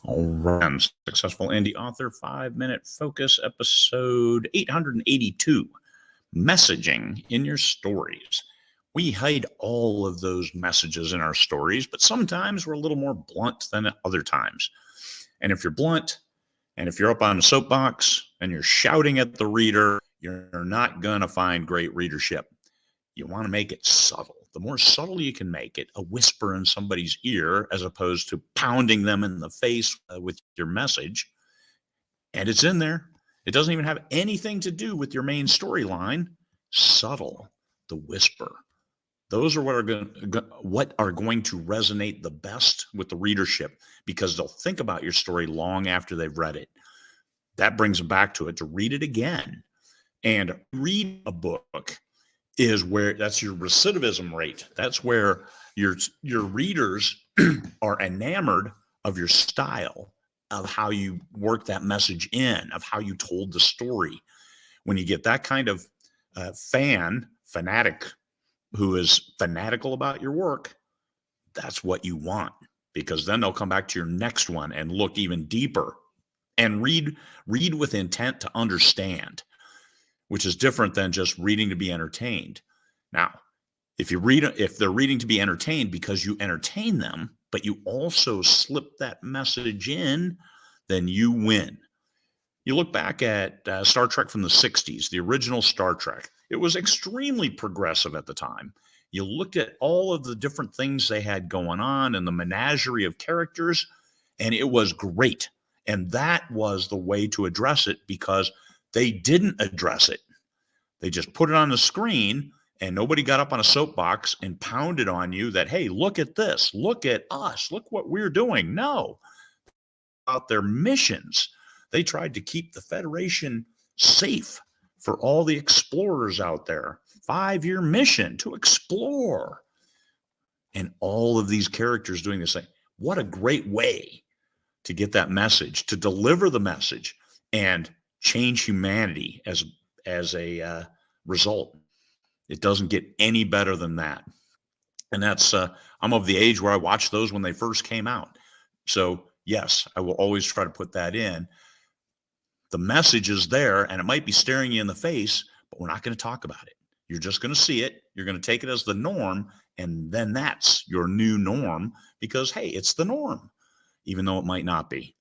All right. Successful Indie Author 5-Minute Focus, episode 882, Messaging in Your Stories. We hide all of those messages in our stories, but sometimes we're a little more blunt than at other times. And if you're blunt, and if you're up on a soapbox and you're shouting at the reader, you're not going to find great readership. You want to make it subtle. The more subtle you can make it, a whisper in somebody's ear, as opposed to pounding them in the face with your message, and it's in there. It doesn't even have anything to do with your main storyline. Subtle, the whisper. Those are what are going to resonate the best with the readership, because they'll think about your story long after they've read it. That brings them back to it, to read it again. And read a book is where that's your recidivism rate. That's where your readers are enamored of your style, of how you work that message in, of how you told the story. When you get that kind of fanatic who is fanatical about your work, that's what you want, because then they'll come back to your next one and look even deeper and read with intent to understand, which is different than just reading to be entertained. Now, if they're reading to be entertained because you entertain them, but you also slip that message in, then you win. You look back at Star Trek from the 60s, the original Star Trek. It was extremely progressive at the time. You looked at all of the different things they had going on and the menagerie of characters, and it was great. And that was the way to address it, because they didn't address it. They just put it on the screen, and nobody got up on a soapbox and pounded on you that, hey, look at this, look at us, look what we're doing. No, about their missions. They tried to keep the Federation safe for all the explorers out there. 5-year mission to explore. And all of these characters doing this thing. What a great way to get that message, to deliver the message and change humanity as a result. It doesn't get any better than that. And that's, I'm of the age where I watched those when they first came out. So yes, I will always try to put that in. The message is there, and it might be staring you in the face, but we're not going to talk about it. You're just going to see it. You're going to take it as the norm. And then that's your new norm, because, hey, it's the norm, even though it might not be.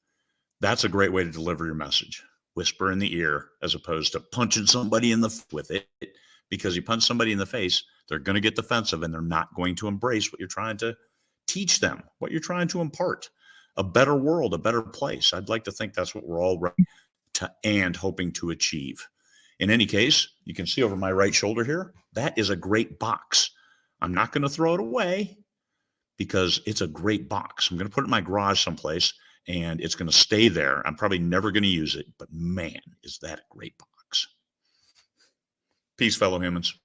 That's a great way to deliver your message. Whisper in the ear, as opposed to punching somebody in the with it, because you punch somebody in the face, they're going to get defensive, and they're not going to embrace what you're trying to teach them, what you're trying to impart. A better world, a better place. I'd like to think that's what we're all ready to and hoping to achieve. In any case, you can see over my right shoulder here, that is a great box. I'm not going to throw it away, because it's a great box. I'm going to put it in my garage someplace, and it's going to stay there. I'm probably never going to use it, but man, is that a great box. Peace, fellow humans.